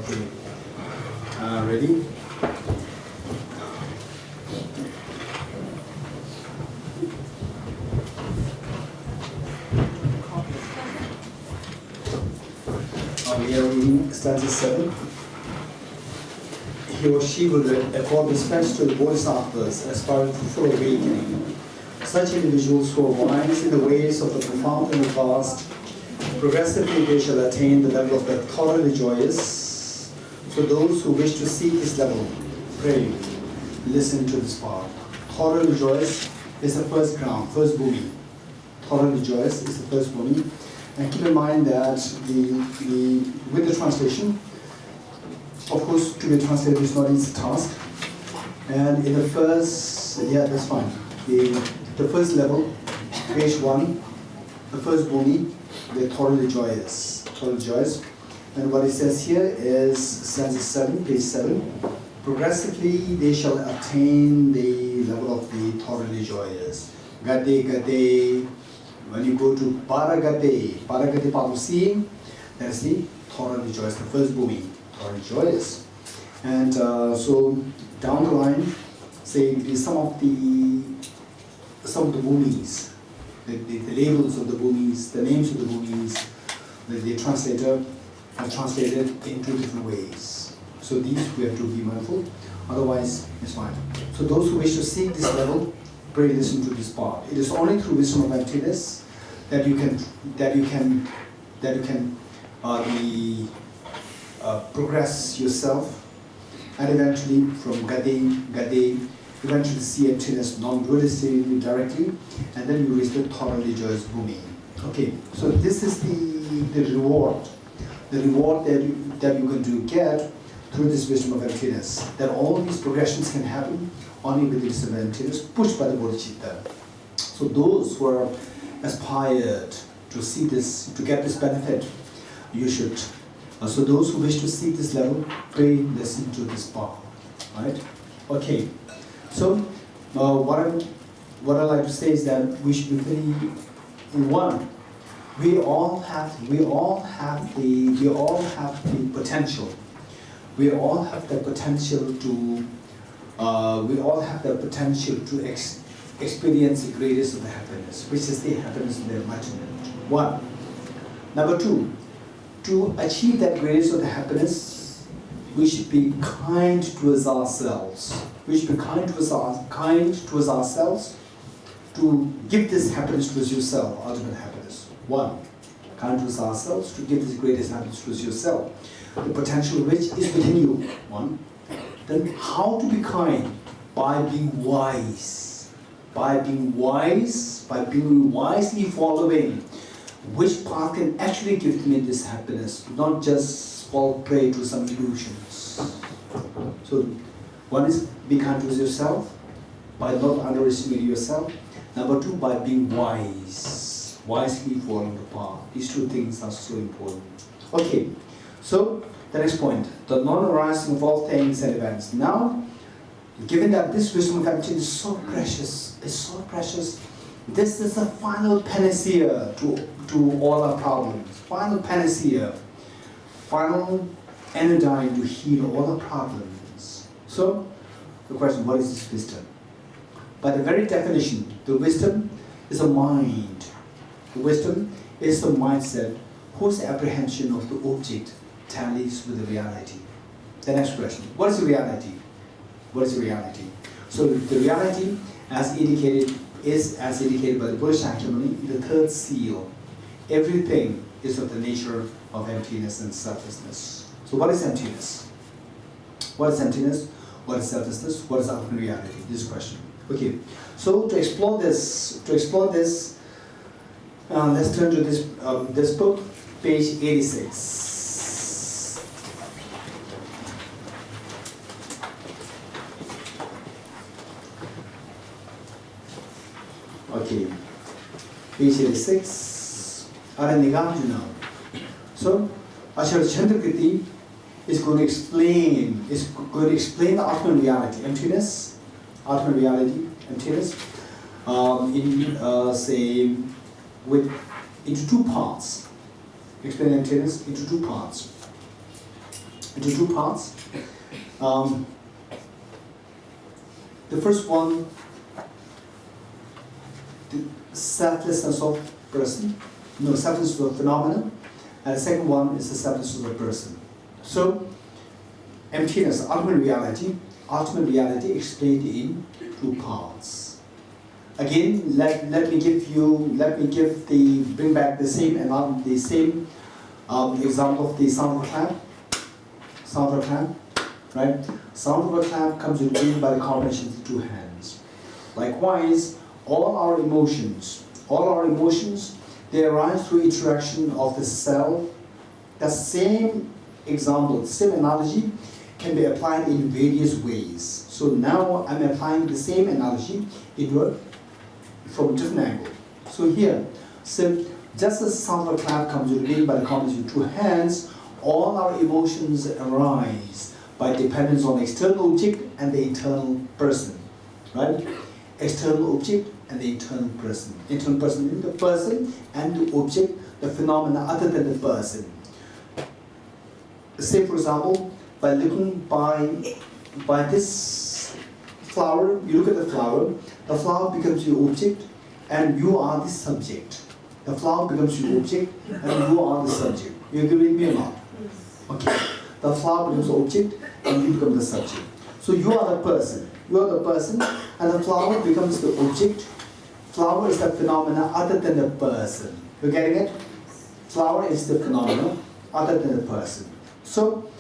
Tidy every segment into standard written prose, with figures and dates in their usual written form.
Okay. Ready? We are reading stanza 7. He or she will accord respect to the bodhisattvas aspiring to full awakening. Such individuals who are wise in the ways of the profound and the vast, progressively they shall attain the level of the thoroughly joyous. So those who wish to seek this level, pray, listen to this part. Thoroughly joyous is the first ground, first bhumi. Thoroughly joyous is the first bhumi. And keep in mind that with the translation, of course, to be translated is not an easy task. And in the first, yeah, that's fine. The first level, page 1, the first bhumi, they're thoroughly joyous. Thoroughly joyous. And what it says here is stanza 7, page 7. Progressively, they shall attain the level of the thoroughly joyous. Gade. When you go to Paragate Padu seeing, that is the thoroughly joyous, the first bhumi, thoroughly joyous. And so down the line, say some of the bhumis, the labels of the bhumis, the names of the bhumis, the translator have translated in 2 different ways. So these we have to be mindful, otherwise it's fine. So those who wish to seek this level, pray, listen to this part. It is only through wisdom of emptiness that you can progress yourself, and eventually from Gade, eventually see emptiness non-dualistically directly, and then you reach the thoroughly joyous bhumi. Okay, so this is the reward that you going to get through this wisdom of emptiness. That all these progressions can happen only with the wisdom of emptiness, pushed by the bodhicitta. So those who are aspired to see this, to get this benefit, you should. So those who wish to seek this level, pray, listen to this part, right? Okay. So what I like to say is that we should be very one. We all have the potential. We all have the potential to experience the greatest of the happiness, which is the happiness of the enlightenment. 1. Number 2, to achieve that greatest of the happiness, we should be kind towards ourselves. We should be kind towards ourselves to give this happiness towards yourself, ultimate happiness. 1. Kind towards ourselves to give this greatest happiness towards yourself. The potential which is within you. 1. Then how to be kind? By being wise. By being wisely following which path can actually give me this happiness, not just fall prey to some illusions. So, 1 is be kind to yourself, by not underestimating yourself. Number 2, by being wise, wisely following the path. These 2 things are so important. Okay, so the next point, the non-arising of all things and events. Now, given that this wisdom of emptiness is so precious, this is the final panacea to all our problems. Final panacea, final anodyne to heal all our problems. So, the question, what is this wisdom? By the very definition, the wisdom is a mind. The wisdom is the mindset whose apprehension of the object tallies with the reality. The next question, what is the reality? What is reality? So the reality, as indicated by the Buddhist Shakyamuni, the 3rd seal. Everything is of the nature of emptiness and selflessness. So what is emptiness? What is emptiness? What is selflessness? What is ultimate reality? This is the question. Okay. So to explore this, let's turn to this book, page 86. Okay, page 86, Aranyagajuna. So, Acharya Chandrakirti is going to explain the ultimate reality, emptiness, into 2 parts. Explain emptiness into 2 parts. into two parts. The first one, the selflessness of person, selflessness of phenomenon, and the second one is the selflessness of person. So, emptiness, ultimate reality explained in two parts. Again, let me bring back the same example of the sound of a clap. Sound of a clap, right? Sound of a clap comes into being by the combination of the two hands. Likewise, all our emotions, they arise through interaction of the self. The same example, same analogy can be applied in various ways. So now I'm applying the same analogy from a different angle. So here, just as sound of a clap comes into being by the combination of two hands, all our emotions arise by dependence on the external object and the internal person, right? External object and the internal person. Internal person is the person and the object, the phenomena other than the person. Say, for example, by looking by this flower, you look at the flower becomes your object and you are the subject. The flower becomes your object and you are the subject. You agree with me or not? Okay. The flower becomes the object and you become the subject. So you are the person. You are the person and the flower becomes the object. Flower is the phenomena other than the person. You getting it? Flower is the phenomena other than the person. So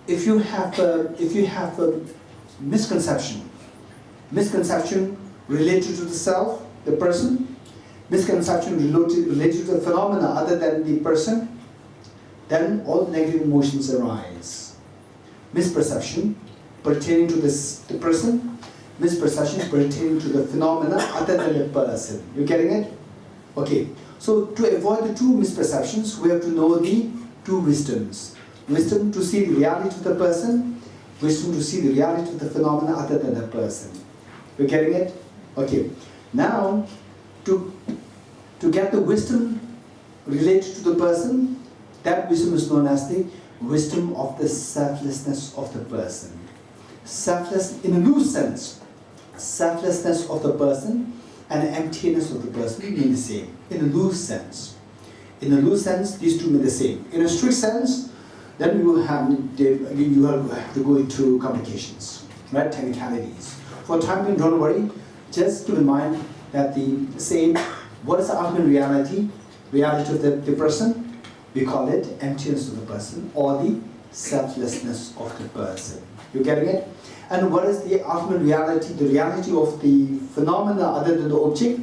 if you have a misconception related to the self, the person, misconception related to the phenomena other than the person, then all negative emotions arise. Misperception pertaining to the person, misperception pertaining to the phenomena other than the person. You getting it? Okay. So to avoid the two misperceptions, we have to know the two wisdoms. Wisdom to see the reality of the person, wisdom to see the reality of the phenomena other than the person. You getting it? Okay. Now, to get the wisdom related to the person, that wisdom is known as the wisdom of the selflessness of the person. Selfless, in a loose sense, selflessness of the person and emptiness of the person mean the same. In a loose sense. In a loose sense, these two mean the same. In a strict sense, then you have to go into complications, right? Technicalities. For time being, don't worry. Just keep in mind that the same, what is the ultimate reality? Reality of the person? We call it emptiness of the person or the selflessness of the person. You getting it? And what is the ultimate reality? The reality of the phenomena other than the object?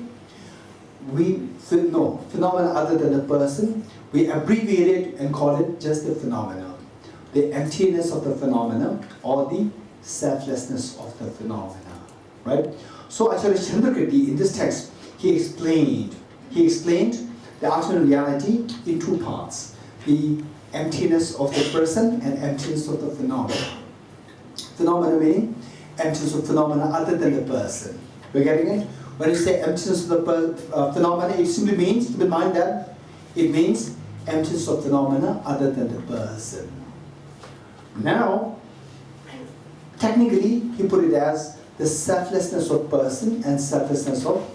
Phenomena other than the person. We abbreviate it and call it just the phenomena. The emptiness of the phenomena or the selflessness of the phenomena. Right? So Acharya Chandrakirti in this text, he explained the ultimate reality in two parts. The emptiness of the person and emptiness of the phenomena. Phenomena meaning emptiness of phenomena other than the person. We're getting it? When you say emptiness of the phenomena, it simply means, keep in mind that it means emptiness of phenomena other than the person. Now, technically, he put it as the selflessness of person and selflessness of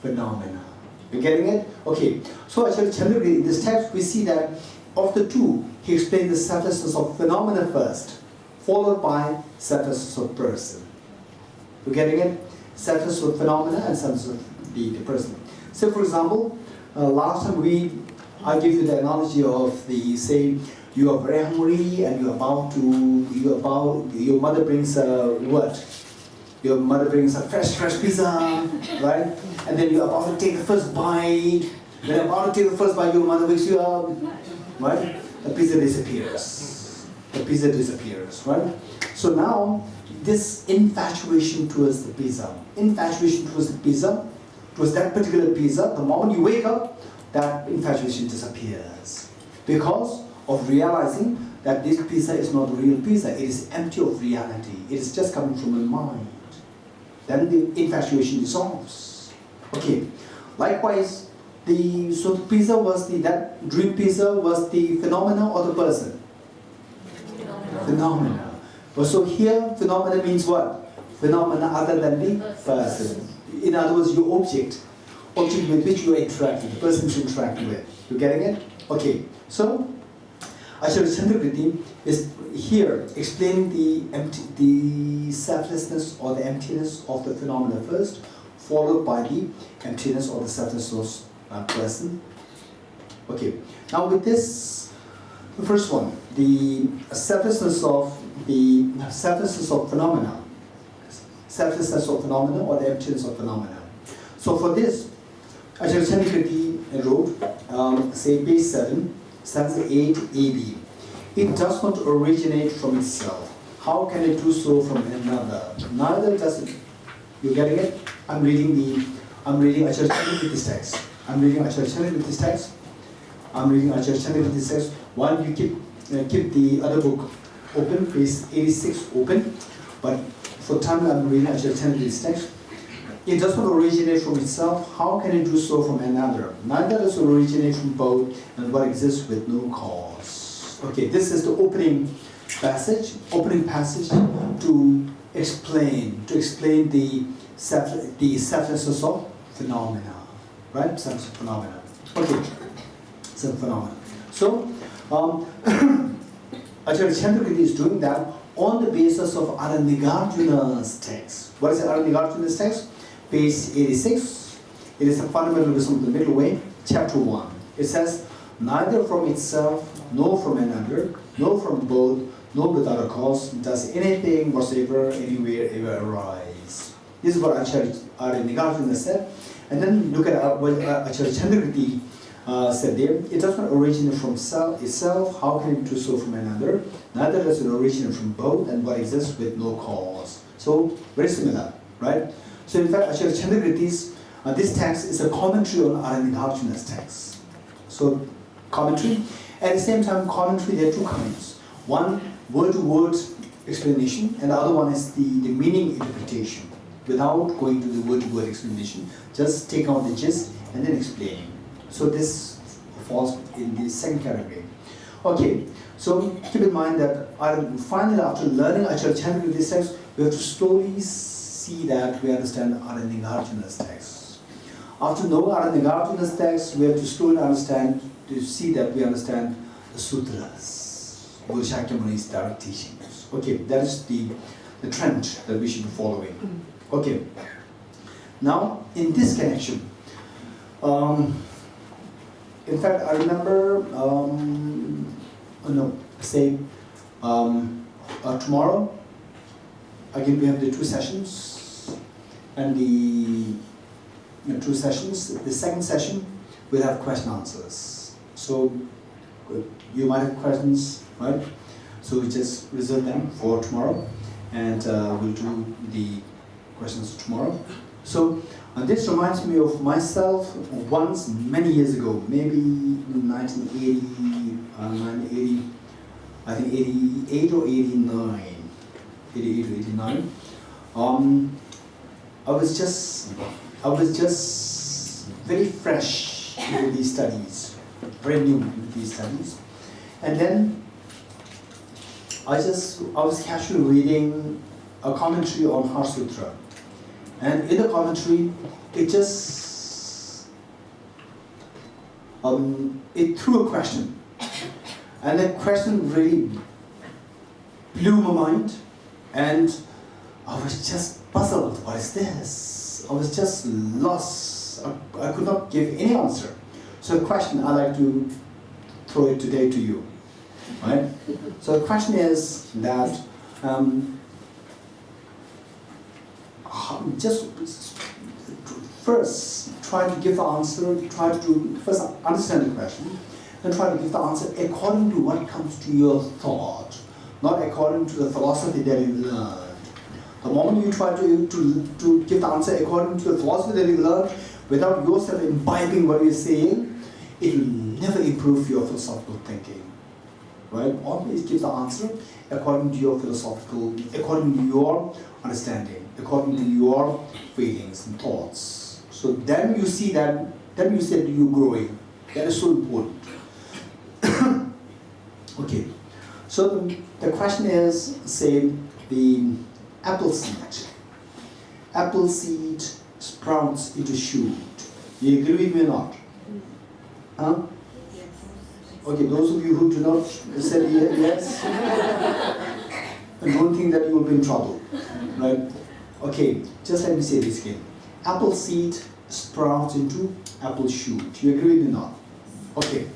phenomena. You getting it? Okay. So Acharya Chandrakirti, in this text, we see that of the two, he explained the selflessness of phenomena first, followed by selflessness of person. You getting it? Selflessness of phenomena and selflessness of the person. So, for example, last time I gave you the analogy of you are very hungry and your mother brings what? Your mother brings a fresh pizza, right? And then you're about to take the first bite. When you're about to take the first bite, your mother wakes you up, right? The pizza disappears. Right? So now, this infatuation towards the pizza, towards that particular pizza, the moment you wake up, that infatuation disappears. Because of realizing that this pizza is not real pizza, it is empty of reality. It is just coming from the mind. Then the infatuation dissolves. Okay. Likewise, that dream pizza was the phenomena or the person? Phenomena. So here, phenomena means what? Phenomena other than the person. In other words, your object with which you are interacting, the person is interacting with. You getting it? Okay. So, Acharya Chandrakirti is here explaining the selflessness or the emptiness of the phenomena first, followed by the emptiness or the selflessness of person. Okay. Now with this, the first one, the selflessness of phenomena, or the emptiness of phenomena. So for this, Acharya Chandrakirti wrote, say page 7, stanza 8 AB. It does not originate from itself. How can it do so from another? Neither does it. You getting it? I'm reading Acharya Chandrakirti's text. While you keep the other book open, page 86 open. But for time I'm reading Acharya Chandrakirti's text. It does not originate from itself. How can it do so from another? Neither does it originate from both, and what exists with no cause. Okay, this is the opening passage to explain the selflessness of phenomena, right? Self phenomena. Okay, self phenomena. So, Acharya Chandrakirti is doing that on the basis of Aranigarjuna's text. What is Aranigarjuna's text? Page 86. It is the fundamental wisdom of the middle way, chapter 1. It says, neither from itself, nor from another, nor from both, nor without a cause, does anything whatsoever, anywhere, ever arise. This is what Acharya Nagarjuna said. And then look at what Acharya Chandrakirti said there. It does not originate from itself. How can it do so from another? Neither does it originate from both, and what exists with no cause. So, very similar, right? So in fact, Acharya Chandrakirti's, this text is a commentary on Aranigarjuna's text. So, commentary. At the same time, commentary, there are two kinds. One, word-to-word explanation, and the other one is the meaning interpretation. Without going to the word-to-word explanation, just take out the gist and then explaining. So this falls in the second category. Okay, so keep in mind that finally after learning Acharya Chandrakirti's text, we have to slowly see that we understand Aranigarjuna's text. After knowing Aranigarjuna's text, we have to slowly see that we understand the sutras, Guru Shakyamuni's direct teachings. Okay, that is the trend that we should be following. Okay. Now, in this connection, in fact, I remember, tomorrow, again we have the two sessions, and the two sessions. The second session will have question answers. So you might have questions, right? So we just reserve them for tomorrow, and we'll do the questions tomorrow. So this reminds me of myself once many years ago, maybe 1980, I think 88 or 89, 88 or 89. I was just very fresh with these studies, very new with these studies, and then I was casually reading a commentary on Heart Sutra, and in the commentary, it threw a question, and that question really blew my mind, and I was just puzzled. What is this? I was just lost. I could not give any answer. So the question I'd like to throw it today to you, right? So the question is that just first try to give the answer, first understand the question, then try to give the answer according to what comes to your thought, not according to the philosophy that you learned. The moment you try to give the answer according to the philosophy that you learned, without yourself imbibing what you're saying, it will never improve your philosophical thinking. Right? Always give the answer according to your according to your understanding, according to your feelings and thoughts. So then you see that you're growing. That is so important. Okay. So the question is, say, the apple seed. Apple seed sprouts into shoot. You agree with me or not? Huh? Okay, those of you who do not say yes, and don't think that you will be in trouble, right? Okay, just let me say this again. Apple seed sprouts into apple shoot. You agree with me or not? Okay,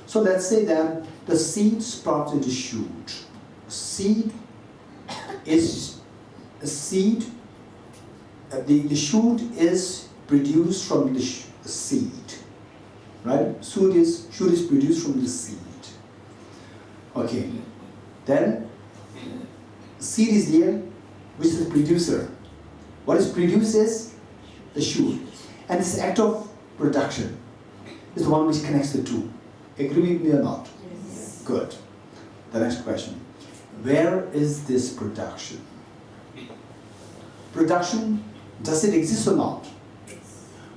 so let's say that the seed sprouts into shoot. Seed is a seed. The shoot is produced from the seed, right? Shoot is produced from the seed. Okay, then seed is there, which is the producer. What is produced is the shoot, and this act of production is the one which connects the two. Agree with me or not? Yes. Good. The next question: where is this production? Production, does it exist or not?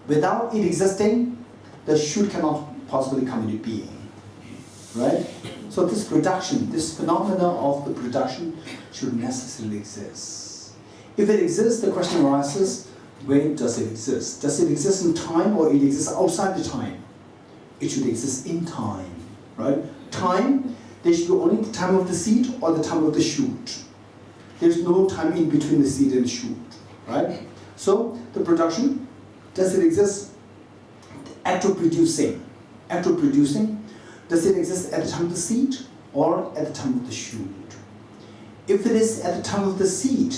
Without it existing, the shoot cannot possibly come into being, right? So this production, this phenomena of the production should necessarily exist. If it exists, the question arises, where does it exist? Does it exist in time or it exists outside the time? It should exist in time, right? Time, there should be only the time of the seed or the time of the shoot. There's no time in between the seed and the shoot, right? So the production, does it exist? The act of producing. Does it exist at the time of the seed or at the time of the shoot? If it is at the time of the seed,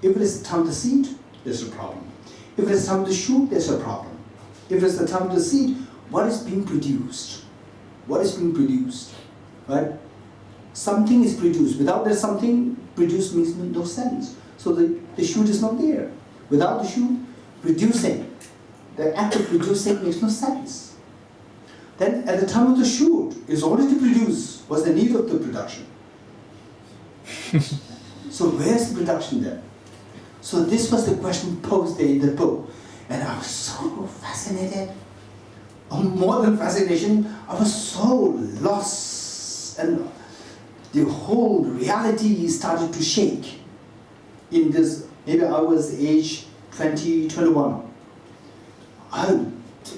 there's a problem. If it is the time of the shoot, there's a problem. If it's the time of the seed, what is being produced? Right? Something is produced. Without there something, produced makes no sense. So the shoot is not there. Without the shoot, producing, the act of producing makes no sense. Then at the time of the shoot, is already to produce. What's the need of the production? So where's the production then? So this was the question posed there in the book. And I was so fascinated. More than fascination, I was so lost. And the whole reality started to shake. In this, maybe I was age 20, 21. I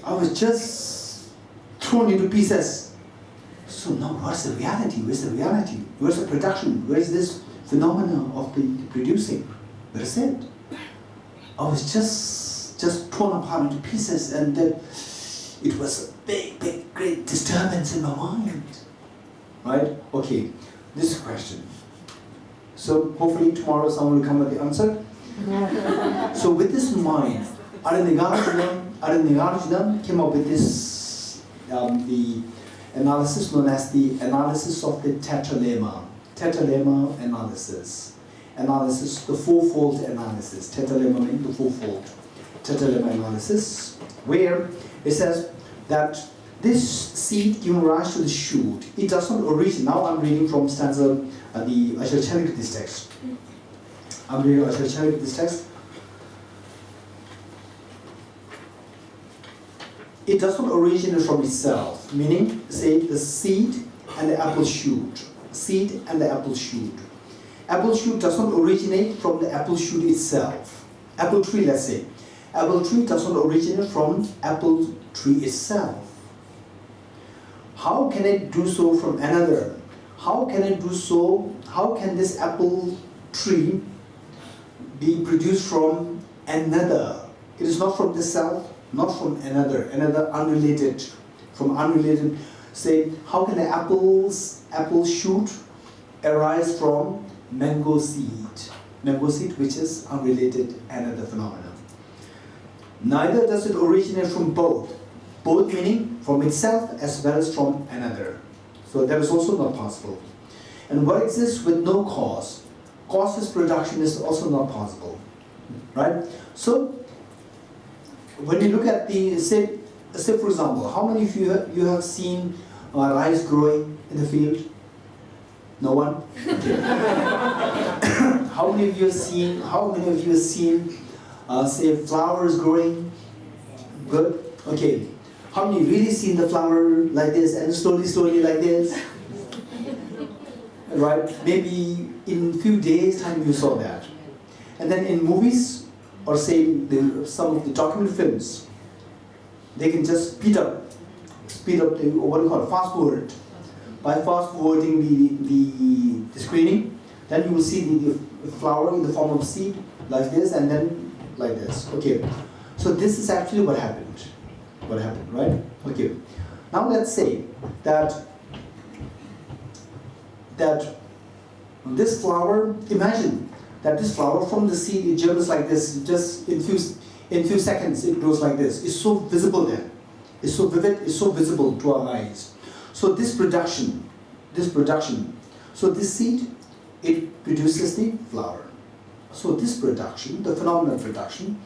was just thrown into pieces. So now what's the reality? Where's the reality? Where's the production? Where is this phenomena of the producing? Where is it? I was just torn apart into pieces, and then it was a big, great disturbance in my mind. Right? Okay, this question. So hopefully tomorrow someone will come with the answer. So with this in mind, Arunnagarjuna came up with this, the analysis known as the analysis of the tetralemma analysis. The fourfold analysis. Tetralemma means the fourfold. Tetralemma analysis, where it says that this seed giving rise to the shoot, it does not originate. Now I'm reading from stanza, the Acharya Chandrakirti's text. I'm reading Acharya Chandrakirti's text. It does not originate from itself, meaning, say, the seed and the apple shoot. Seed and the apple shoot. Apple shoot does not originate from the apple shoot itself. Apple tree, let's say. Apple tree does not originate from apple tree itself. How can it do so from another? How can it do so? How can this apple tree be produced from another? It is not from the self, not from another unrelated, from unrelated. Say, how can the apple shoot arise from mango seed, which is unrelated another phenomenon? Neither does it originate from both meaning from itself as well as from another. So that is also not possible. And what exists with no causeless production is also not possible, right? So when you look at the, say for example, how many of you have seen rice growing in the field? No one? Okay. How many of you have seen say flowers growing? Good? Okay. How many really seen the flower like this and slowly like this? right? Maybe in few days time you saw that. And then in movies, or say some of the documentary films, they can just speed up the, what do you call it, fast forward. By fast forwarding the screening, then you will see the flower in the form of seed, like this, and then like this. Okay, so this is actually what happened. What happened, right? Okay. Now let's say that this flower, imagine that this flower from the seed, it germinates like this, just in few seconds it grows like this. It's so visible then. It's so vivid, it's so visible to our eyes. So this production, so this seed, it produces the flower. So this production, the phenomenal production,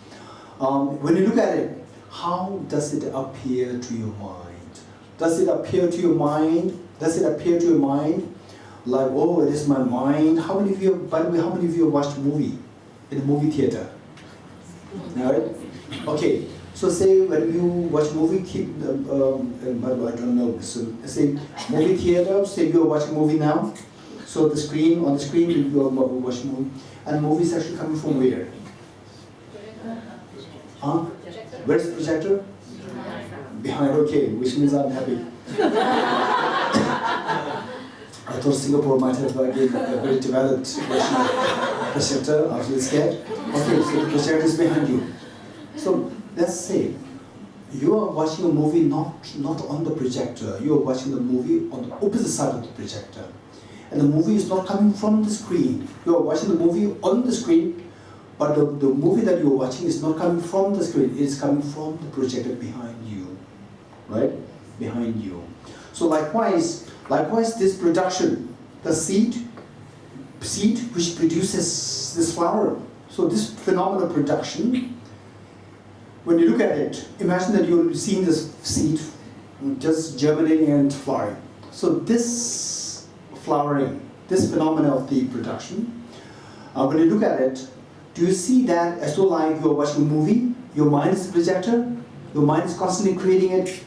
when you look at it, how does it appear to your mind? Does it appear to your mind? Does it appear to your mind like, oh, it is my mind? How many of you, by the way, how many of you watched a movie in a movie theater? Right? Okay. So say when you watch movie, by the way, I don't know. So say movie theater. Say you are watching a movie now. So on the screen you are watching movie, and movies actually coming from where? Huh? Where's the projector? Behind. Okay, which means I'm happy. I thought Singapore might have again a very developed version of projector. I was a little scared. Okay, so the projector is behind you. So let's say you are watching a movie not on the projector. You are watching the movie on the opposite side of the projector. And the movie is not coming from the screen. You are watching the movie on the screen, but the movie that you are watching is not coming from the screen. It is coming from the projector behind you. Right? Behind you. So likewise this production, the seed which produces this flower. So this phenomenal production, when you look at it, imagine that you're seeing this seed just germinating and flowering. So this flowering, this phenomena of the production, when you look at it, do you see that as though like you're watching a movie, your mind is the projector, your mind is constantly creating it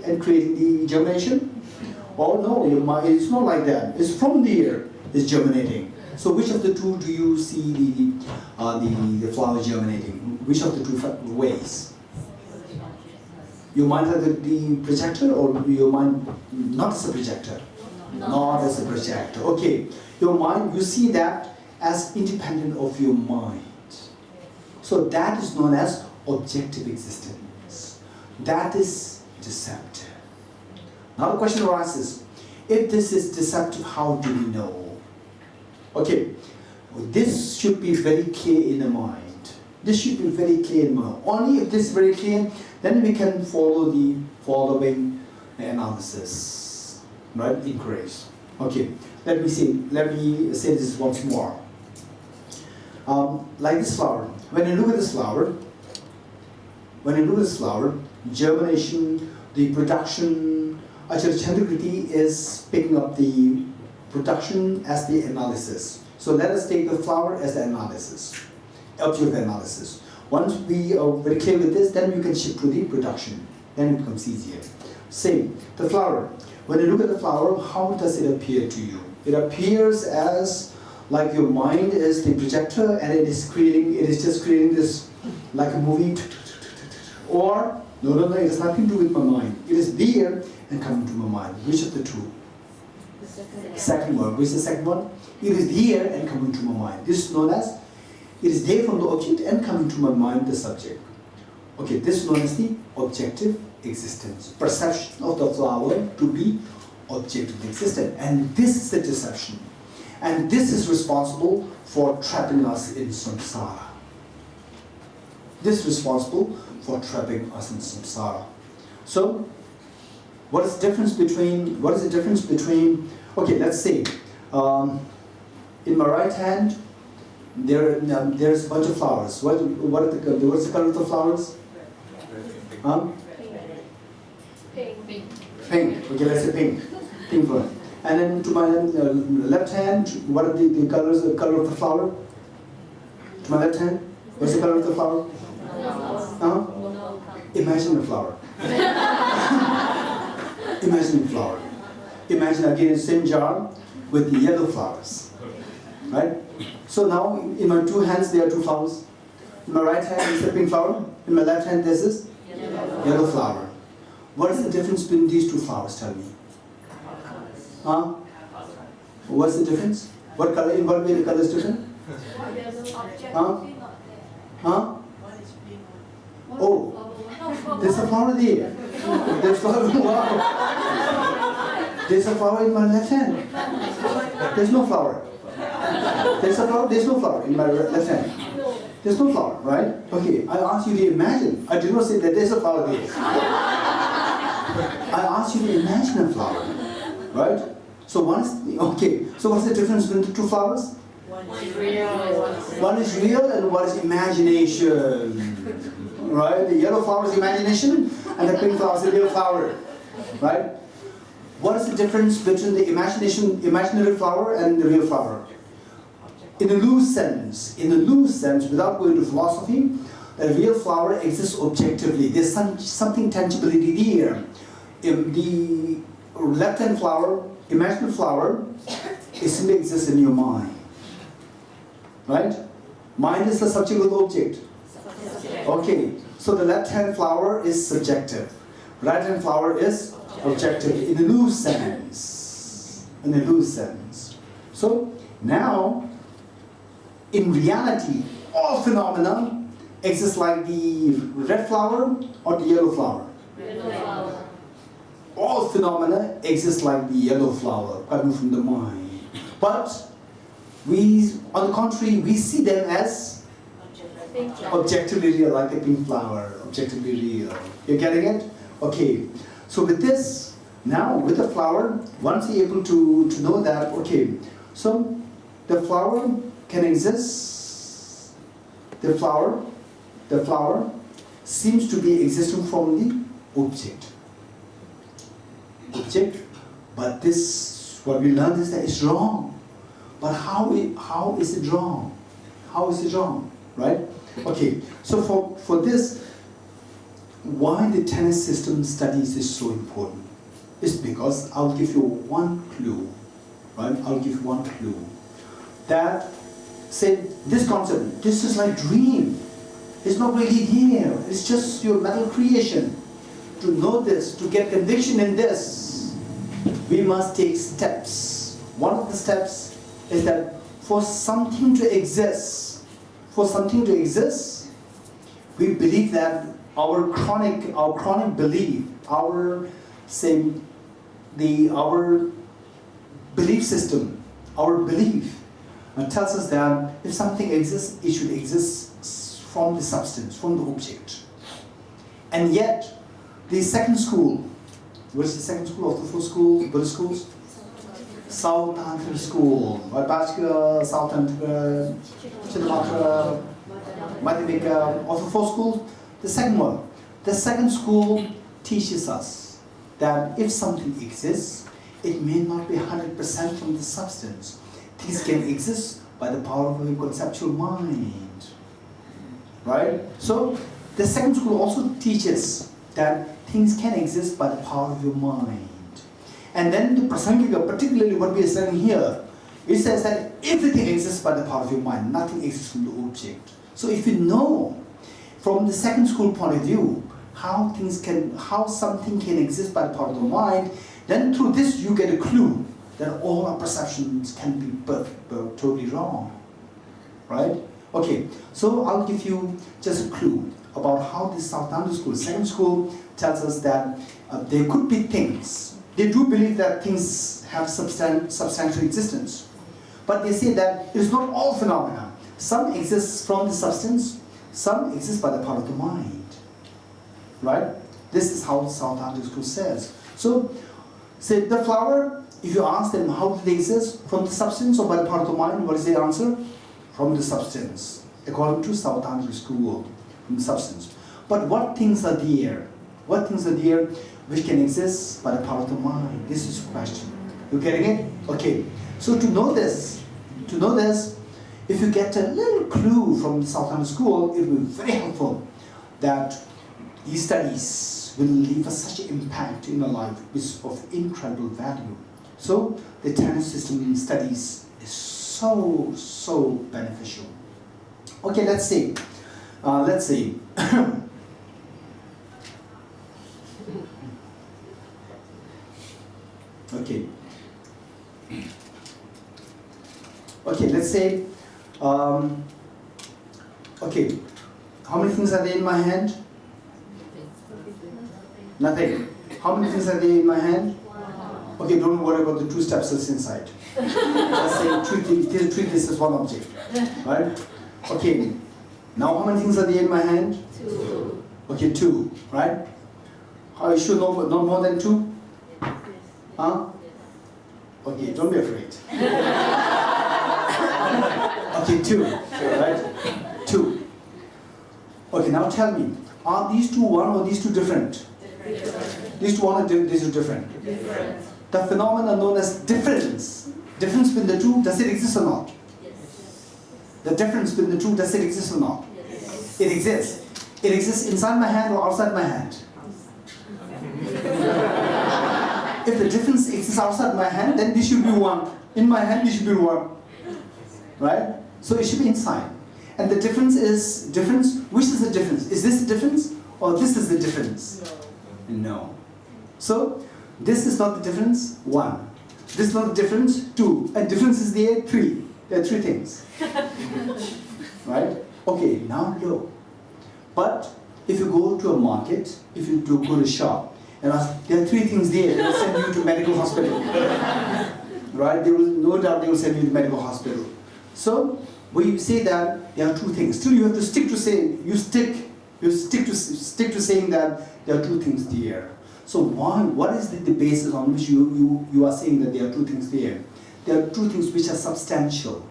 and creating the germination? Oh no, your mind, it's not like that. It's from the air, it's germinating. So which of the two do you see the flower germinating? Which of the two ways? Your mind has the projector, or your mind not as a projector? Not as a projector. Okay, your mind, you see that as independent of your mind. So that is known as objective existence. That is deceptive. Now the question arises, if this is deceptive, how do we know? Okay, this should be very clear in the mind. This should be very clear in the mind. Only if this is very clear, then we can follow the following analysis, right? Inquiries. Okay, let me say this once more. Like this flower. When you look at this flower, germination, the production, Acharya Chandrakirti is picking up the production as the analysis. So let us take the flower as the analysis, objective analysis. Once we are very clear with this, then we can shift to the production. Then it becomes easier. Same, the flower. When you look at the flower, how does it appear to you? It appears as like your mind is the projector and it is just creating this like a movie. Or, no, it has nothing to do with my mind. It is there and coming to my mind. Which of the two? The second one. Which is the second one? It is there and coming to my mind. This is known as, it is there from the object and coming to my mind, the subject. Okay, this is known as the objective existence. Perception of the flower to be objectively existent. And this is the deception. And this is responsible for trapping us in samsara. This is responsible for trapping us in samsara. So, what is the difference between, okay, let's say, in my right hand, there's a bunch of flowers. What's the color of the flowers? Huh? Pink. Okay, let's say pink. Pink one. And then to my left hand, what are the colors? The color of the flower? To my left hand, what's the color of the flower? Huh? Imagine a flower. Imagine a flower. Imagine again the same jar with the yellow flowers, right? So now in my two hands there are two flowers. In my right hand is the pink flower. In my left hand this is yellow flower. What is the difference between these two flowers? Tell me. Huh? What's the difference? What color? In what way the color is different? Huh? Huh? Oh, there's a flower there. There's flower. Wow. There's a flower in my left hand. There's no flower. There's a flower. There's no flower in my left hand. There's no flower, right? Okay. I asked you to imagine. I did not say that there's a flower there. I asked you to imagine a flower, right? So one is okay. So what's the difference between the two flowers? One is real. One is real and one is imagination, right? The yellow flower is imagination, and the pink flower is the real flower, right? What is the difference between the imaginary flower and the real flower? In a loose sense, without going to philosophy, the real flower exists objectively. There's something tangibility there. In the left-hand flower, imaginary flower, it simply exists in your mind, right? Mind is the subject of the object. Okay, so the left-hand flower is subjective. Right-hand flower is objective in a loose sense. In a loose sense. So now, in reality, all phenomena exist like the red flower or the yellow flower. Yellow flower. All phenomena exist like the yellow flower coming from the mind. But we, on the contrary, we see them as objectively real, like a pink flower, objectively real. You're getting it? Okay. So with this, now with the flower, once you're able to know that, okay, so the flower can exist, the flower seems to be existing from the object. But this, what we learned is that it's wrong. But how is it wrong? How is it wrong? Right? Okay, so for this, why the tenet system studies is so important is because I'll give you one clue, right? I'll give you one clue. That, say, this concept, this is like dream. It's not really here. It's just your mental creation. To know this, to get conviction in this, we must take steps. One of the steps is that for something to exist, we believe that our chronic belief, our belief system, our belief tells us that if something exists, it should exist from the substance, from the object. And yet, the second school, what is the second school of the four schools, Buddhist schools? South Tantra school. South Tantra, Chandrakirti, Madhyamikavatara, of the four schools. The second one. The second school teaches us that if something exists, it may not be 100% from the substance. Things can exist by the power of a conceptual mind. Right? So, the second school also teaches that things can exist by the power of your mind. And then the Prasangika, particularly what we are studying here, it says that everything exists by the power of your mind, nothing exists from the object. So if you know from the second school point of view how something can exist by the power of the mind, then through this you get a clue that all our perceptions can be totally wrong. Right? Okay, so I'll give you just a clue about how this South Tantra school, second school, tells us that there could be things. They do believe that things have substantial existence. But they say that it's not all phenomena. Some exist from the substance, some exist by the power of the mind. Right? This is how South Tantra school says. So, say the flower, if you ask them how do they exist, from the substance or by the power of the mind, what is the answer? From the substance, according to South Tantra school, from the substance. But what things are there? What things are there which can exist by the power of the mind? This is the question. You getting it? Okay. So to know this, if you get a little clue from the South Tantra school, it will be very helpful that these studies will leave us such an impact in our life, which is of incredible value. So the Tantra system studies is so beneficial. Okay, let's see. Okay. Okay, let's say, okay, how many things are there in my hand? Nothing. How many things are there in my hand? Okay, don't worry about the two steps that's inside. Let's say treat this as one object, right? Okay, now how many things are there in my hand? 2. Okay, 2, right? Are you sure no more than 2? Huh? Okay, don't be afraid. Okay, 2, right? 2. Okay, now tell me, are these two one or these two different? These two one or these two different? The phenomenon known as difference. Difference between the two, does it exist or not? The difference between the two, does it exist or not? It exists. It exists inside my hand or outside my hand? If the difference exists outside my hand, then this should be 1. In my hand, this should be 1. Right? So it should be inside. And the difference is, which is the difference? Is this the difference or this is the difference? No. So, this is not the difference, 1. This is not the difference, 2. And difference is there, 3. There are 3 things. Right? Okay, now look. But if you go to a market, if you go to a shop, and ask, there are 3 things there, they will send you to medical hospital. Right? They will, no doubt they will send you to medical hospital. So, we say that there are 2 things. Still you have to stick to saying, stick to saying that there are 2 things there. So what is the basis on which you are saying that there are 2 things there? There are 2 things which are substantial.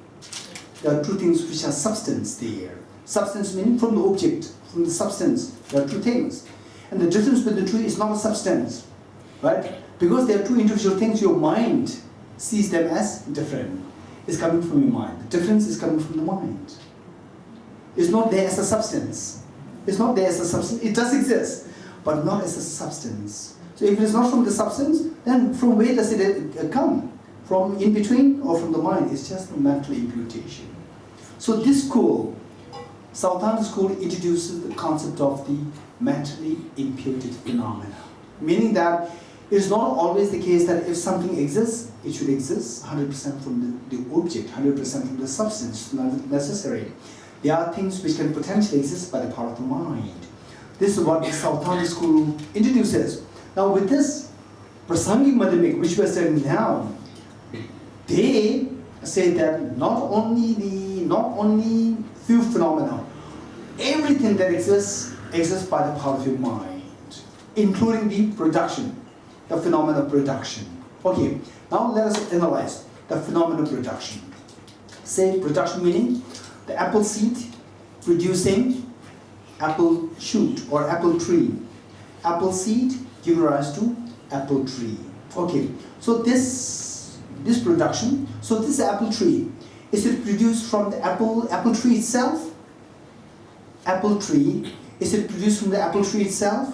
There are 2 things which are substance there. Substance meaning from the object, from the substance. There are 2 things. And the difference between the 2 is not a substance. Right? Because there are 2 individual things, your mind sees them as different. It's coming from your mind. The difference is coming from the mind. It's not there as a substance. It's not there as a substance. It does exist, but not as a substance. So if it is not from the substance, then from where does it come? From in between or from the mind? It's just a mental imputation. So this school, Southern school, introduces the concept of the mentally imputed phenomena. Meaning that it is not always the case that if something exists, it should exist 100% from the object, 100% from the substance, it's not necessary. There are things which can potentially exist by the power of the mind. This is what the Southern school introduces. Now with this Prasangic Madhyamik, which we are studying now, they say that not only few phenomena, everything that exists by the power of your mind, including the production, the phenomena of production. Okay, now let us analyze the phenomena of production. Say production meaning the apple seed producing apple shoot or apple tree. Apple seed give rise to apple tree. Okay, so this production, so this apple tree, is it produced from the apple tree itself? Apple tree, is it produced from the apple tree itself?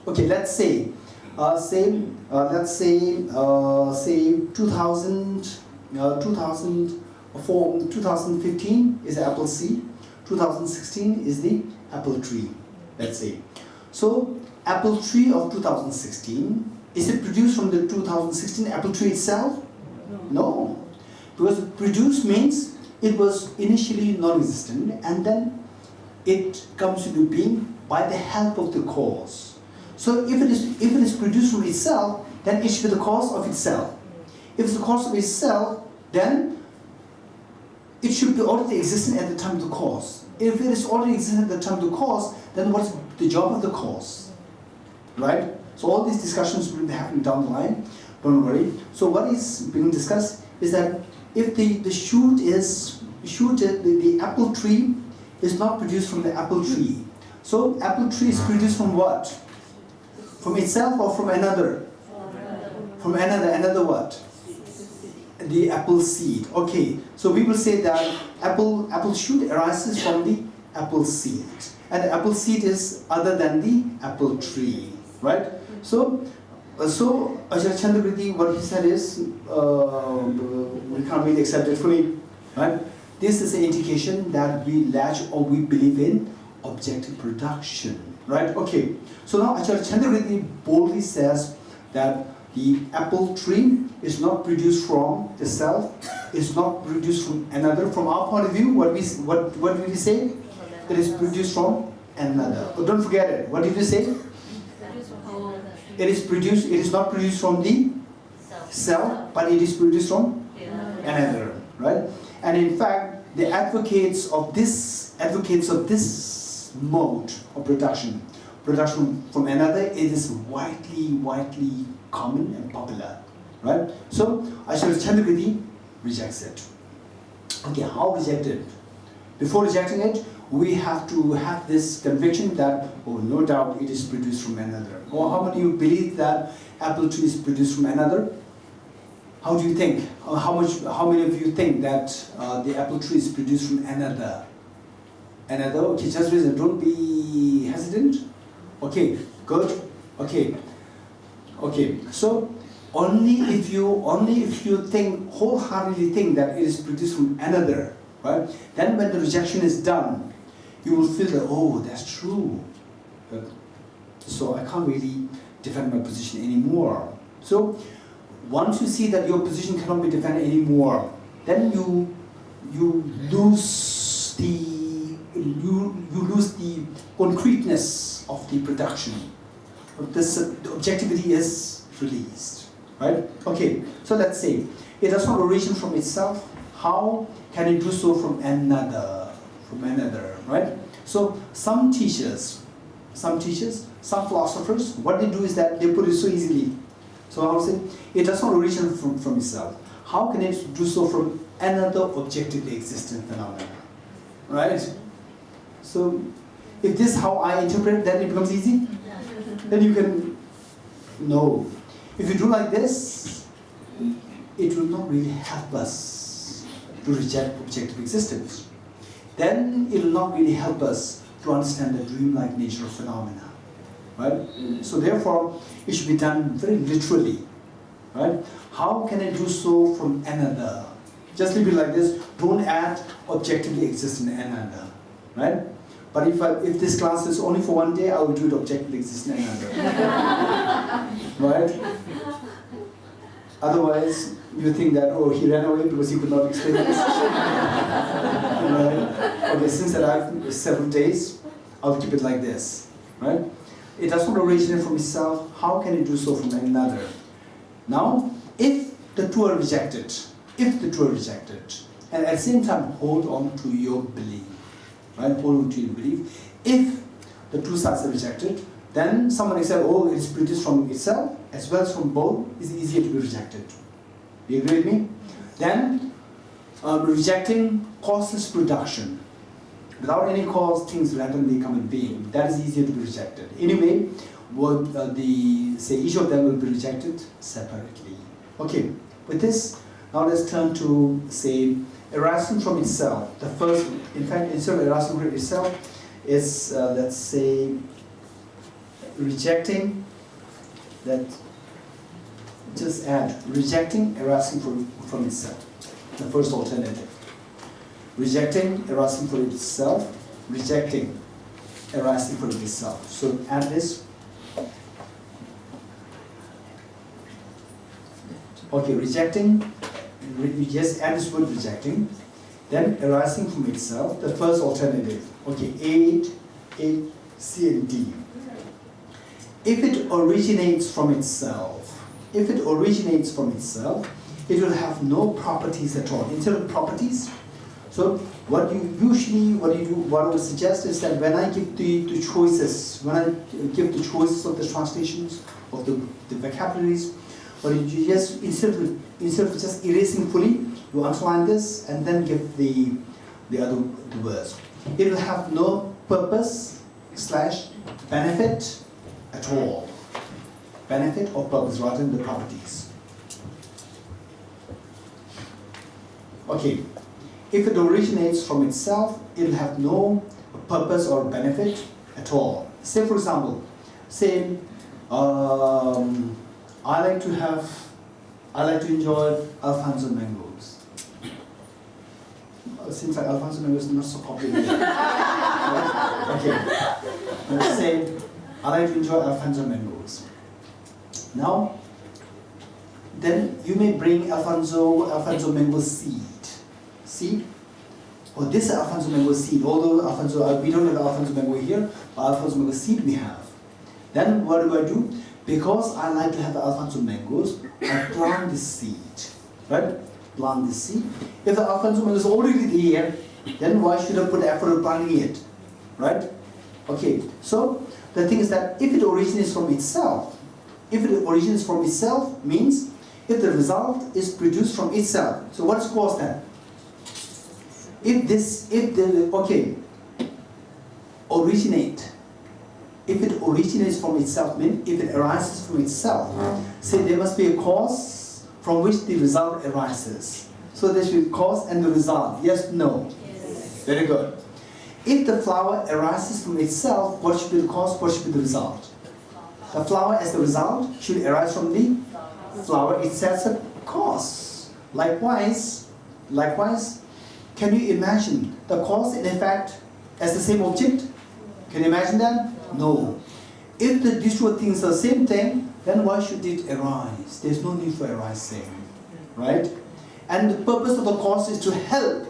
Okay, let's say 2015 is the apple seed, 2016 is the apple tree, let's say. So, apple tree of 2016, is it produced from the 2016 apple tree itself? No. Because produced means it was initially non-existent and then it comes into being by the help of the cause. So if it is produced from itself, then it should be the cause of itself. If it's the cause of itself, then it should be already existing at the time of the cause. If it is already existing at the time of the cause, then what is the job of the cause? Right? So all these discussions will be happening down the line. Don't worry. So what is being discussed is that if the apple tree is not produced from the apple tree. So apple tree is produced from what? From itself or from another? From another what? The apple seed. Okay, so we will say that apple shoot arises from the apple seed. And the apple seed is other than the apple tree, right? So So Acharya Chandrakirti, what he said is, we can't really accept it fully, right? This is an indication that we latch or we believe in objective production, right? Okay, so now Acharya Chandrakirti boldly says that the apple tree is not produced from itself, is not produced from another. From our point of view, what did we say? It is produced from another. But don't forget it. What did we say? It is not produced from the self, but it is produced from another, right? And in fact, the advocates of this mode of production from another, it is widely common and popular, right? So Acharya Chandrakirti rejects it. Okay, how reject it? Before rejecting it, we have to have this conviction that, oh, no doubt it is produced from another. Or how many of you believe that apple tree is produced from another? How do you think? How many of you think that the apple tree is produced from another? Another? Okay, just listen. Don't be hesitant. Okay, good. Okay. Okay. So only if you think wholeheartedly think that it is produced from another, right? Then when the rejection is done, you will feel that, oh, that's true. So I can't really defend my position anymore. So once you see that your position cannot be defended anymore, then you lose the concreteness of the production. The objectivity is released, right? Okay, so let's say it does not originate from itself. How can it do so from another? Right? So some teachers, some philosophers, what they do is that they put it so easily. So I would say it does not originate from itself. How can it do so from another objectively existent phenomenon? Right? So if this is how I interpret it, then it becomes easy. Then you can know. If you do like this, it will not really help us to reject objective existence. Then it will not really help us to understand the dreamlike nature of phenomena, right? So therefore, it should be done very literally, right? How can I do so from another? Just leave it like this. Don't add objectively existent another, right? But if this class is only for one day, I will do it objectively existent another, right? Otherwise, you think that, oh, he ran away because he could not explain this. Right? Okay, since that I have several days, I'll keep it like this, right? It does not originate from itself. How can it do so from another? Now, if the two are rejected, and at the same time hold on to your belief, right? Hold on to your belief. If the two sides are rejected, then someone will say, oh, it is produced from itself as well as from both, is easier to be rejected. Do you agree with me? Then, rejecting causeless production. Without any cause, things randomly come in being. That is easier to be rejected. Anyway, each of them will be rejected separately. Okay, with this, now let's turn to, say, arising from itself. The first, in fact, instead of arising from itself, is, let's say, rejecting, that, just add, rejecting arising from itself. The first alternative. Rejecting arising from itself, rejecting arising from itself. So add this. Okay, rejecting, we just add this word rejecting, then arising from itself, the first alternative. Okay, A, C, and D. If it originates from itself, it will have no properties at all. Instead of properties, so what I would suggest is that when I give the choices, of the translations, of the vocabularies, but you just, instead of just erasing fully, you underline this and then give the words. It will have no purpose / benefit at all. Benefit or purpose rather than the properties. Okay. If it originates from itself, it will have no purpose or benefit at all. Say, for example, say I like to enjoy Alfonso mangoes. Seems like Alfonso mango is not so popular. Right? Okay. Let's say I like to enjoy Alfonso mangoes. Now, then you may bring Alfonso mango seed. Seed? Oh, this is Alfonso mango seed. Although we don't have Alfonso mango here, but Alfonso mango seed we have. Then what do? Because I like to have the Alfonso mangoes, I plant the seed. Right? Plant the seed. If the Alfonso mango is already there, then why should I put effort of planting it? Right? Okay, so the thing is that if it originates from itself, means if the result is produced from itself. So what is cause then? If it originates from itself, means if it arises from itself, say there must be a cause from which the result arises. So there should be cause and the result. Yes, no? Yes. Very good. If the flower arises from itself, what should be the cause, what should be the result? The flower as the result should arise from the flower itself as a cause. Likewise, can you imagine the cause and effect as the same object? Can you imagine that? No. If these two things are the same thing, then why should it arise? There's no need for arising, right? And the purpose of the cause is to help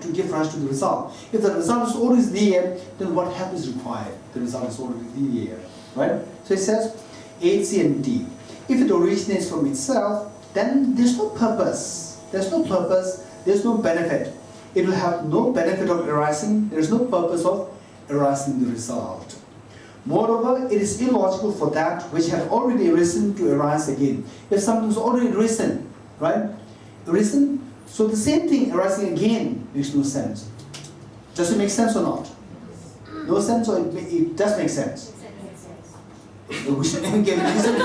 to give rise to the result. If the result is always there, then what help is required? The result is already there, right? So it says A, C, and D. If it originates from itself, then there's no purpose. There's no benefit. It will have no benefit of arising. There's no purpose of arising the result. Moreover, it is illogical for that which had already arisen to arise again. If something's already arisen, right? Arisen, so the same thing arising again makes no sense. Does it make sense or not? No sense, or it does make sense? We should give reason.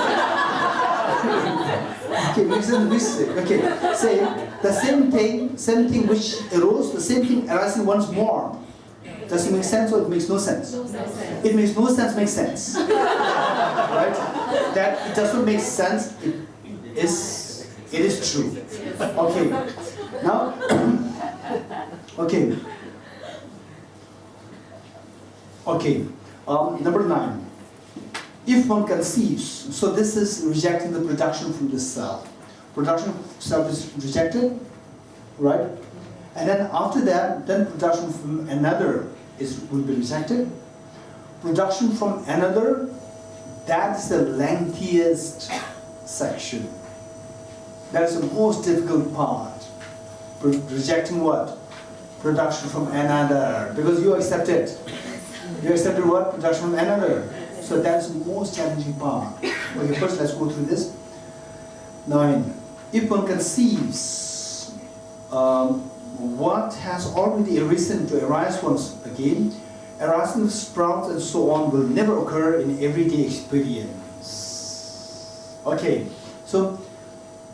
Okay, reason. Okay, say the same thing which arose, the same thing arising once more. Does it make sense or it makes no sense? No sense. It makes no sense, makes sense. Right? That it doesn't make sense, it is true. Okay. Now, okay. Number 9. If one conceives, so this is rejecting the production from the self. Production of self is rejected, right? And then after that, then production from another will be rejected. Production from another, that's the lengthiest section. That is the most difficult part. Rejecting what? Production from another. Because you accept it. You accepted what? Production from another. So that's the most challenging part. Okay, first let's go through this. 9. If one conceives what has already arisen to arise once again, arising of sprouts and so on will never occur in everyday experience. Okay, so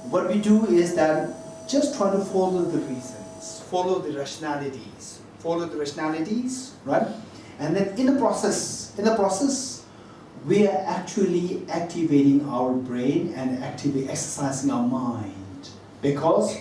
what we do is that just try to follow the reasons, follow the rationalities, right? And then in the process, we are actually activating our brain and actively exercising our mind. Because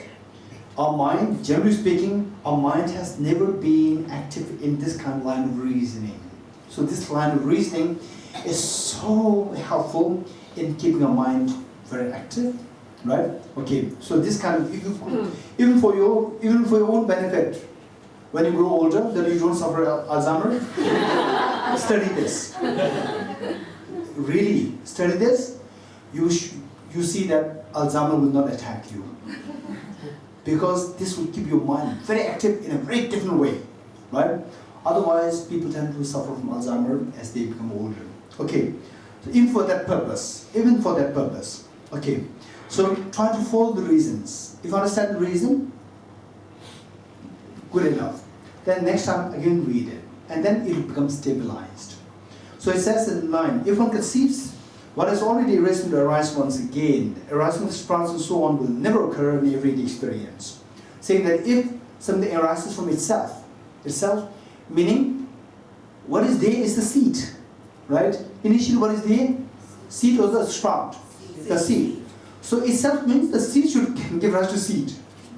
our mind, generally speaking, our mind has never been active in this kind of line of reasoning. So this line of reasoning is so helpful in keeping our mind very active, right? Okay, so this kind of, even for your own benefit, when you grow older, then you don't suffer Alzheimer's, study this. Really, study this, you see that Alzheimer's will not attack you. Because this will keep your mind very active in a very different way, right? Otherwise, people tend to suffer from Alzheimer's as they become older. Okay, so even for that purpose, okay. So try to follow the reasons. If you understand the reason, good enough. Then next time again read it, and then it will become stabilized. So it says in 9, if one conceives what has already arisen to arise once again, arising of sprouts and so on will never occur in everyday experience. Saying that if something arises from itself, meaning what is there is the seed, right? Initially what is there? Seed or the sprout? The seed. So itself means the seed should give rise to seed.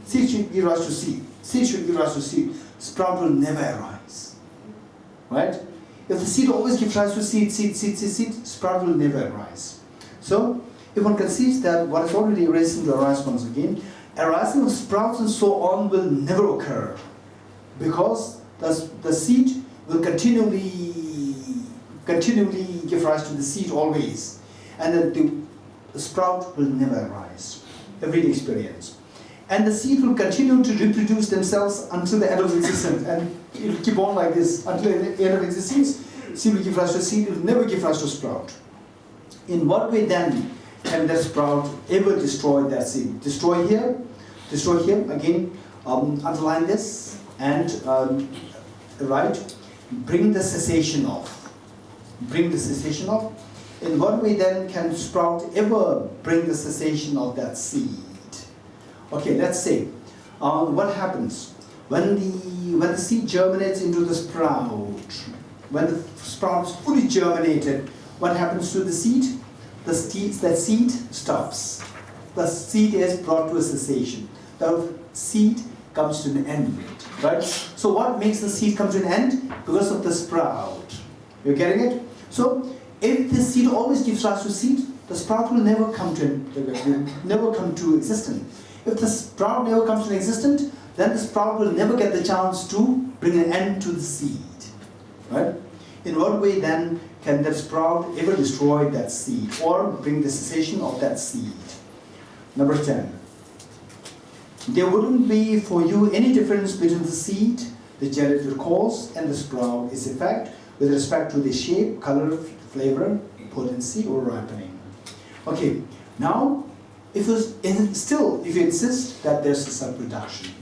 Seed should give rise to seed. Seed should give rise to seed. Sprout will never arise. Right? If the seed always gives rise to seed, sprout will never arise. So, if one conceives that what is already arising to arise once again, arising of sprouts and so on will never occur. Because the seed will continually give rise to the seed always. And then the sprout will never arise. Everyday experience. And the seed will continue to reproduce themselves until the end of existence. And it will keep on like this until the end of existence. Seed will give rise to seed, it will never give rise to sprout. In what way then can that sprout ever destroy that seed? Destroy here, again, underline this, and bring the cessation of. Bring the cessation of. In what way then can sprout ever bring the cessation of that seed? Okay, let's say, what happens when the seed germinates into the sprout? When the sprout is fully germinated, what happens to the seed? That seed stops. The seed is brought to a cessation. The seed comes to an end, right? So what makes the seed come to an end? Because of the sprout. You're getting it? So if the seed always gives rise to seed, the sprout will never come to existence. If the sprout never comes to existence, then the sprout will never get the chance to bring an end to the seed. Right? In what way then can that sprout ever destroy that seed or bring the cessation of that seed? Number 10. There wouldn't be for you any difference between the seed, the generative cause, and the sprout, its effect with respect to the shape, color, flavor, potency, or ripening. Okay, now if you insist that there's a self-production,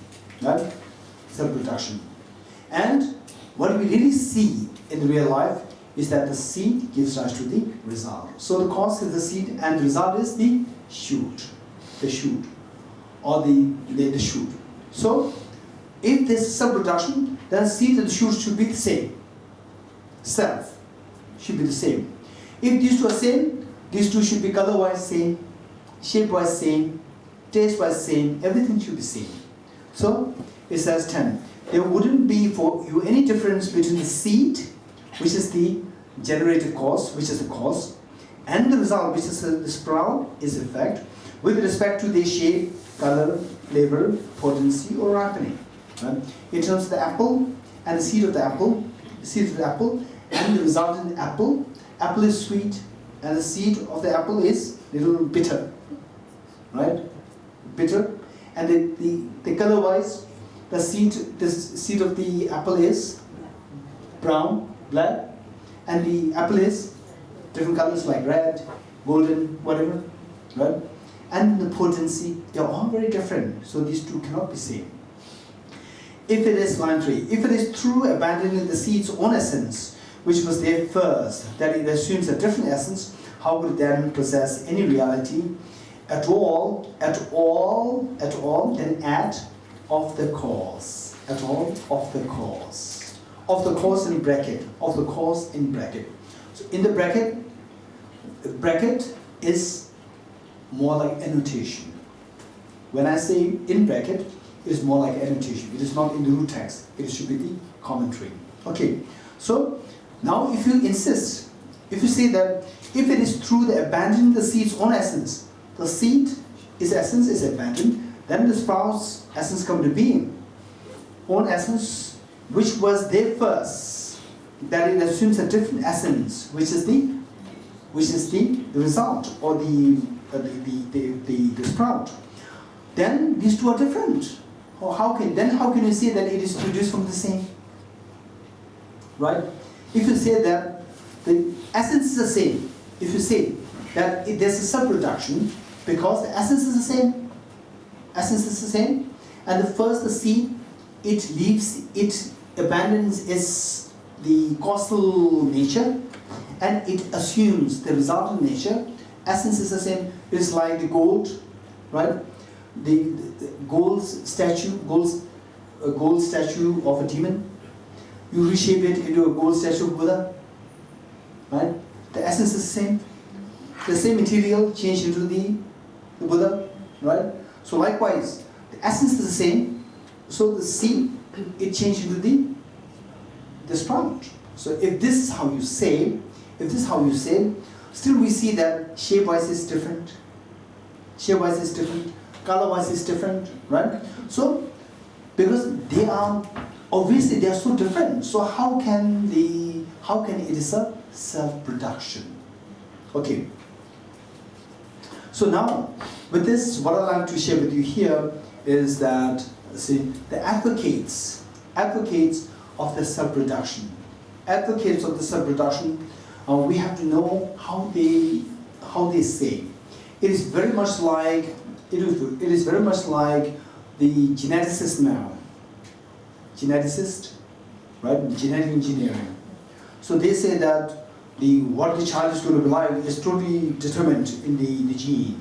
right? Self-production. And what we really see in real life is that the seed gives rise to the result. So the cause is the seed and the result is the shoot, or the shoot. So if there's self-production, then the seed and the shoot should be the same. Self should be the same. If these two are same, these two should be color-wise same, shape-wise same, taste-wise same, everything should be same. So it says 10. There wouldn't be for you any difference between the seed, which is the generative cause, which is the cause, and the result, which is the sprout, is effect, with respect to the shape, color, flavor, potency, or ripening. Right? In terms of the apple and the seed of the apple, and the resultant apple is sweet, and the seed of the apple is little bitter, right? Bitter, and the color-wise, the seed of the apple is brown, black, and the apple is different colors like red, golden, whatever, right? And the potency, they are all very different, so these two cannot be same. If it is line 3, if it is true abandoning the seed's own essence, which was there first, that it assumes a different essence, how would it then possess any reality at all, then add of the cause, at all of the cause. Of the cause in bracket, of the cause in bracket. So in the bracket is more like annotation. When I say in bracket, it is more like annotation. It is not in the root text. It should be the commentary. Okay, so now if you insist, if you say that if it is true that abandoning the seed's own essence, the seed, its essence is abandoned, then the sprout's essence come to being. Own essence, which was there first, that it assumes a different essence, which is the result or the sprout. Then these two are different. Or how can you say that it is produced from the same? Right? If you say that the essence is the same, if you say that there's a sub-production because the essence is the same, and the seed, it abandons the causal nature, and it assumes the resultant nature. Essence is the same. It's like the gold, right? The gold statue of a demon. You reshape it into a gold statue of Buddha, right? The essence is the same. the same material changed into the Buddha, right? So likewise, the essence is the same. So the seed, it changed into the sprout. So if this is how you say, still we see that shape-wise is different. Shape-wise is different. Color-wise is different, right? So because they are obviously they are so different. So how can it is a self-production? Okay. So now, with this, what I'd like to share with you here is that, see, the advocates of the self-production. Advocates of the self-production, we have to know how they say. It is very much like the geneticist now. Geneticist, right? Genetic engineering. So they say that what the child is going to be like is totally determined in the gene,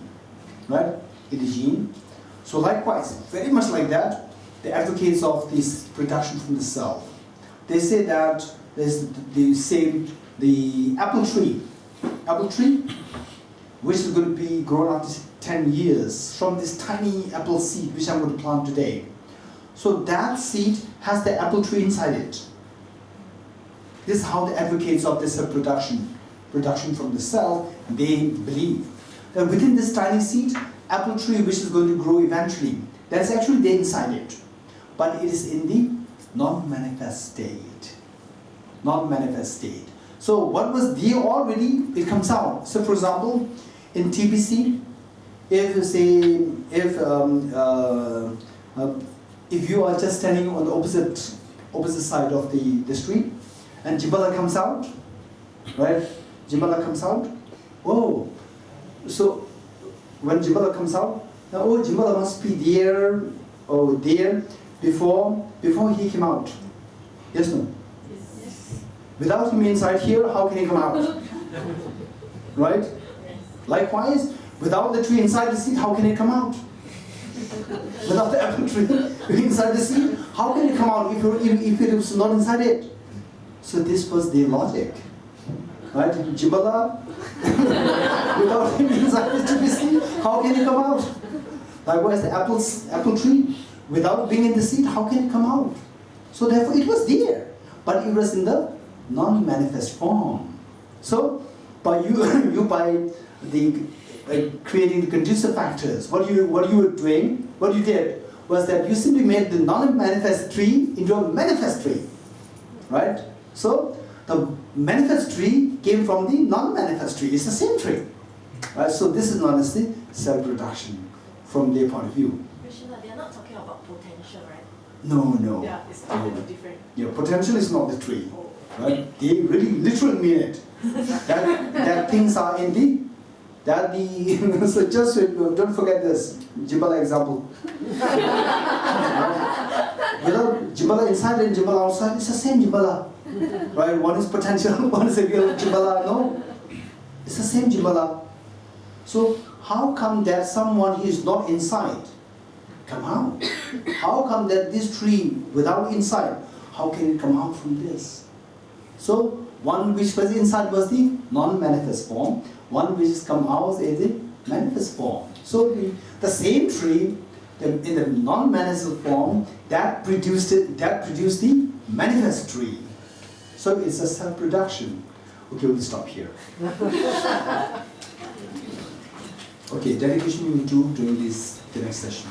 right? In the gene. So likewise, very much like that, the advocates of this production from the self, they say that the apple tree, which is going to be grown after 10 years from this tiny apple seed which I'm going to plant today. So that seed has the apple tree inside it. This is how the advocates of this production from the cell, they believe that within this tiny seed, apple tree which is going to grow eventually, that's actually there inside it. But it is in the non-manifest state. Non-manifest state. So what was there already, it comes out. So for example, in TBC, if you are just standing on the opposite side of the street, and Jimbala comes out, right? Jimbala comes out. Oh, so when Jimbala comes out, now, oh, Jimbala must be there or there before he came out. Yes, no? Yes. Without him inside here, how can he come out? Right? Likewise, without the tree inside the seed, how can it come out? Without the apple tree inside the seed, how can it come out if it was not inside it? So this was the logic, right? Jimbala, without him inside the seed, how can it come out? Likewise, the apple tree, without being in the seed, how can it come out? So therefore, it was there, but it was in the non-manifest form. So by creating the conducive factors, what you did was that you simply made the non-manifest tree into a manifest tree, right? So the manifest tree came from the non-manifest tree. It's the same tree, right? So this is known as the self-production from their point of view. Krishna, they are not talking about potential, right? No. Yeah, it's totally different. Yeah, potential is not the tree, right? They really literally mean it. that things are in the so just don't forget this Jimbala example. Without Jimbala inside and Jimbala outside, it's the same Jimbala, right? One is potential, one is a real Jimbala. No, it's the same Jimbala. So how come that someone who is not inside come out? How come that this tree without inside, how can it come out from this? So one which was inside was the non-manifest form, one which has come out is the manifest form. So the same tree in the non-manifest form that produced the manifest tree. So it's a self-production. Okay, we'll stop here. Okay, dedication we will do during the next session.